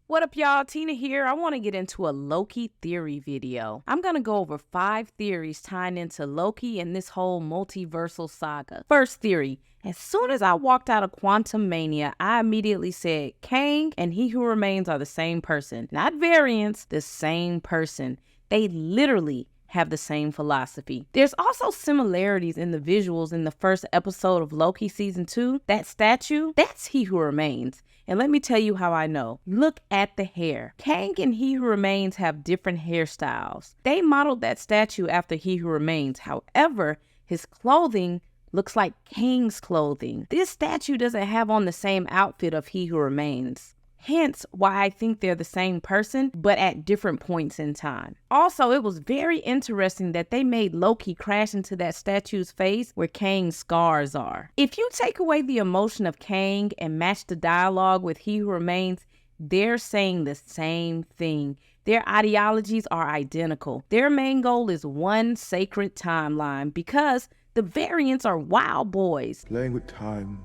What up, y'all? Tina here. I want to get into a Loki theory video. I'm going to go over 5 theories tying into Loki and this whole multiversal saga. First theory. As soon as I walked out of Quantum Mania, I immediately said Kang and He Who Remains are the same person. Not variants, the same person. They literally have the same philosophy. There's also similarities in the visuals in the first episode of Loki Season 2. That statue, that's He Who Remains. And let me tell you how I know. Look at the hair. Kang and He Who Remains have different hairstyles. They modeled that statue after He Who Remains. However, his clothing looks like Kang's clothing. This statue doesn't have on the same outfit of He Who Remains. Hence why I think they're the same person, but at different points in time. Also, it was very interesting that they made Loki crash into that statue's face where Kang's scars are. If you take away the emotion of Kang and match the dialogue with He Who Remains, they're saying the same thing. Their ideologies are identical. Their main goal is one sacred timeline because the variants are wild boys. Playing with time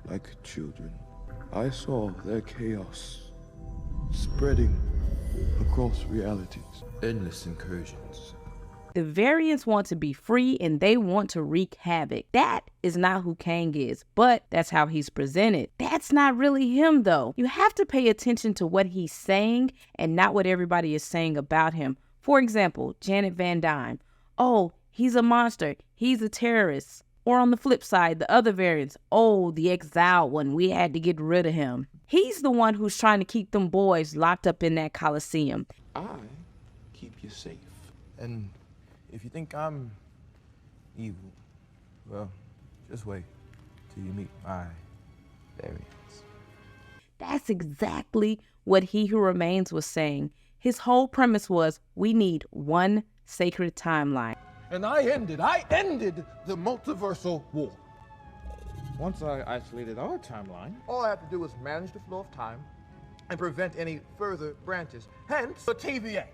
like children. I saw their chaos spreading across realities. Endless incursions. The variants want to be free and they want to wreak havoc. That is not who Kang is, but that's how he's presented. That's not really him though. You have to pay attention to what he's saying and not what everybody is saying about him. For example, Janet Van Dyne. Oh, he's a monster. He's a terrorist. Or on the flip side, the other variants, oh, the exiled one, we had to get rid of him. He's the one who's trying to keep them boys locked up in that Coliseum. I keep you safe. And if you think I'm evil, well, just wait till you meet my variants. That's exactly what He Who Remains was saying. His whole premise was, we need one sacred timeline. And I ended the multiversal war. Once I isolated our timeline, all I had to do was manage the flow of time and prevent any further branches, hence the TVA.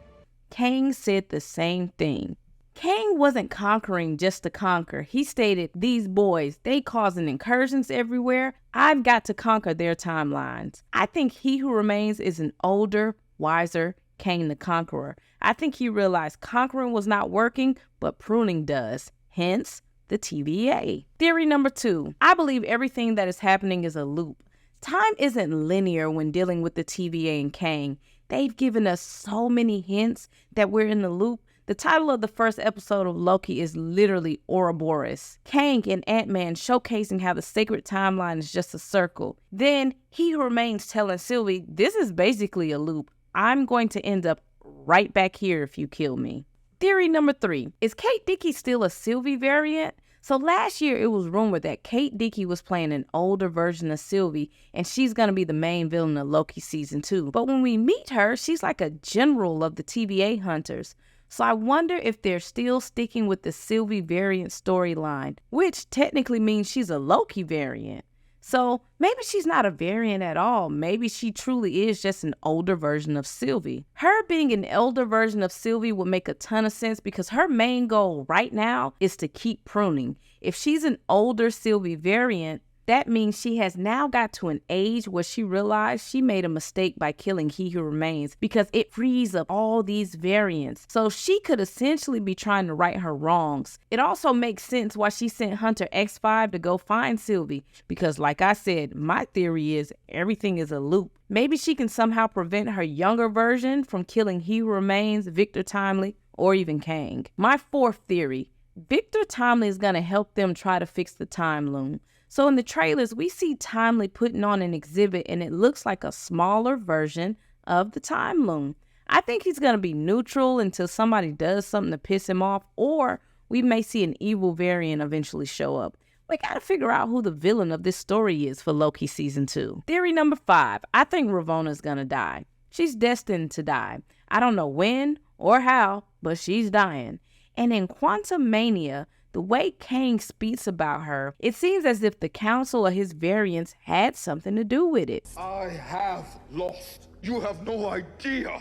Kang said the same thing. Kang wasn't conquering just to conquer. He stated, these boys, they causing incursions everywhere. I've got to conquer their timelines. I think He Who Remains is an older, wiser Kang the Conqueror. I think he realized conquering was not working, but pruning does. Hence, the TVA. Theory number 2. I believe everything that is happening is a loop. Time isn't linear when dealing with the TVA and Kang. They've given us so many hints that we're in the loop. The title of the first episode of Loki is literally Ouroboros. Kang and Ant-Man showcasing how the sacred timeline is just a circle. Then He Who Remains telling Sylvie, this is basically a loop. I'm going to end up right back here if you kill me. Theory number 3. Is Kate Dickie still a Sylvie variant? So last year it was rumored that Kate Dickie was playing an older version of Sylvie and she's going to be the main villain of Loki Season 2. But when we meet her, she's like a general of the TVA hunters. So I wonder if they're still sticking with the Sylvie variant storyline, which technically means she's a Loki variant. So maybe she's not a variant at all. Maybe she truly is just an older version of Sylvie. Her being an elder version of Sylvie would make a ton of sense because her main goal right now is to keep pruning. If she's an older Sylvie variant, that means she has now got to an age where she realized she made a mistake by killing He Who Remains because it frees up all these variants. So she could essentially be trying to right her wrongs. It also makes sense why she sent Hunter X5 to go find Sylvie because like I said, my theory is everything is a loop. Maybe she can somehow prevent her younger version from killing He Who Remains, Victor Timely, or even Kang. My 4th theory, Victor Timely is going to help them try to fix the time loom. So in the trailers, we see Timely putting on an exhibit and it looks like a smaller version of the time loom. I think he's going to be neutral until somebody does something to piss him off, or we may see an evil variant eventually show up. We got to figure out who the villain of this story is for Loki Season 2. Theory number 5. I think Ravona's going to die. She's destined to die. I don't know when or how, but she's dying. And in Quantum Mania, the way Kang speaks about her, it seems as if the council or his variants had something to do with it. I have lost. You have no idea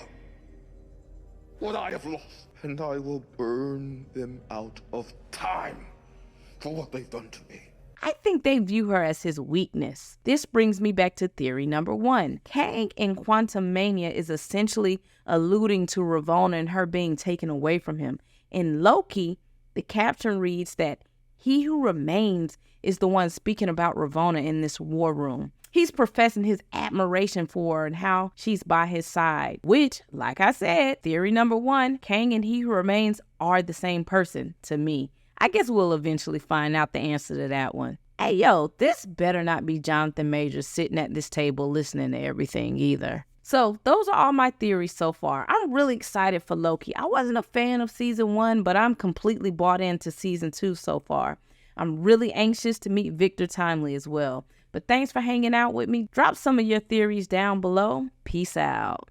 what I have lost. And I will burn them out of time for what they've done to me. I think they view her as his weakness. This brings me back to theory number 1. Kang in Quantum Mania is essentially alluding to Ravonna and her being taken away from him. In Loki, the caption reads that he who remains is the one speaking about Ravonna in this war room. He's professing his admiration for her and how she's by his side, which, like I said, theory number 1, Kang and he who remains are the same person to me. I guess we'll eventually find out the answer to that one. Hey, yo, this better not be Jonathan Majors sitting at this table listening to everything either. So those are all my theories so far. I'm really excited for Loki. I wasn't a fan of season 1, but I'm completely bought into season 2 so far. I'm really anxious to meet Victor Timely as well. But thanks for hanging out with me. Drop some of your theories down below. Peace out.